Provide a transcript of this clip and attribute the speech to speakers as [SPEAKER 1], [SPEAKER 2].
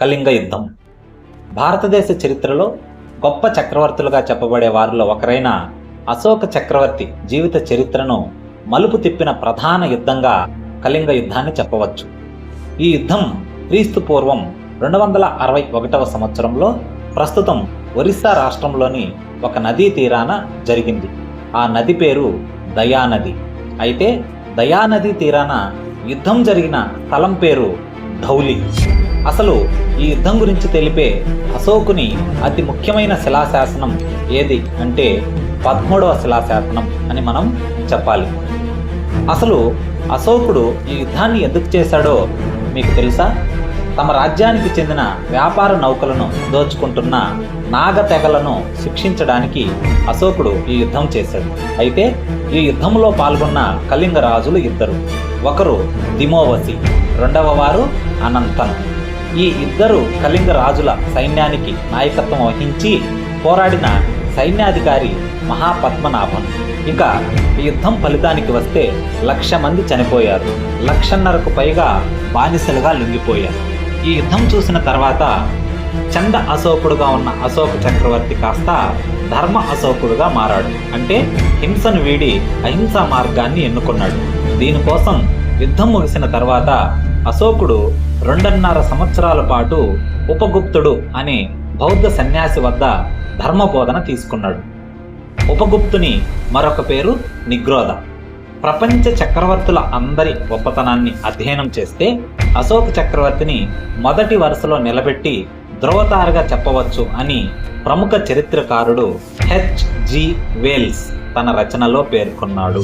[SPEAKER 1] కళింగ యుద్ధం. భారతదేశ చరిత్రలో గొప్ప చక్రవర్తులుగా చెప్పబడే వారిలో ఒకరైన అశోక చక్రవర్తి జీవిత చరిత్రను మలుపు తిప్పిన ప్రధాన యుద్ధంగా కళింగ యుద్ధాన్ని చెప్పవచ్చు. ఈ యుద్ధం క్రీస్తు పూర్వం 261వ సంవత్సరంలో ప్రస్తుతం ఒరిస్సా రాష్ట్రంలోని ఒక నదీ తీరాన జరిగింది. ఆ నది పేరు దయానది. అయితే దయానది తీరాన యుద్ధం జరిగిన స్థలం పేరు ధౌలి. అసలు ఈ యుద్ధం గురించి తెలిపే అశోకుని అతి ముఖ్యమైన శిలాశాసనం ఏది అంటే 13వ శిలాశాసనం అని మనం చెప్పాలి. అసలు అశోకుడు ఈ యుద్ధాన్ని ఎందుకు చేశాడో మీకు తెలుసా? తమ రాజ్యానికి చెందిన వ్యాపార నౌకలను దోచుకుంటున్న నాగ తెగలను శిక్షించడానికి అశోకుడు ఈ యుద్ధం చేశాడు. అయితే ఈ యుద్ధంలో పాల్గొన్న కళింగ రాజులు ఇద్దరు. ఒకరు దిమోవసి, రెండవ వారు అనంతన్. ఈ ఇద్దరు కళింగ రాజుల సైన్యానికి నాయకత్వం వహించి పోరాడిన సైన్యాధికారి మహాపద్మనాభన్. ఇక ఈ యుద్ధం ఫలితానికి వస్తే 1,00,000 మంది చనిపోయారు. 1,50,000కు పైగా బానిసలుగా లొంగిపోయారు. ఈ యుద్ధం చూసిన తర్వాత చండ అశోకుడుగా ఉన్న అశోక చక్రవర్తి కాస్త ధర్మ అశోకుడుగా మారాడు. అంటే హింసను వీడి అహింసా మార్గాన్ని ఎన్నుకున్నాడు. దీనికోసం యుద్ధం ముగిసిన తర్వాత అశోకుడు 2.5 సంవత్సరాల పాటు ఉపగుప్తుడు అనే బౌద్ధ సన్యాసి వద్ద ధర్మబోధన తీసుకున్నాడు. ఉపగుప్తుని మరొక పేరు నిగ్రోధ. ప్రపంచ చక్రవర్తుల అందరి గొప్పతనాన్ని అధ్యయనం చేస్తే అశోక చక్రవర్తిని మొదటి వరుసలో నిలబెట్టి ధ్రువతారగా చెప్పవచ్చు అని ప్రముఖ చరిత్రకారుడు H.G. వేల్స్ తన రచనలో పేర్కొన్నాడు.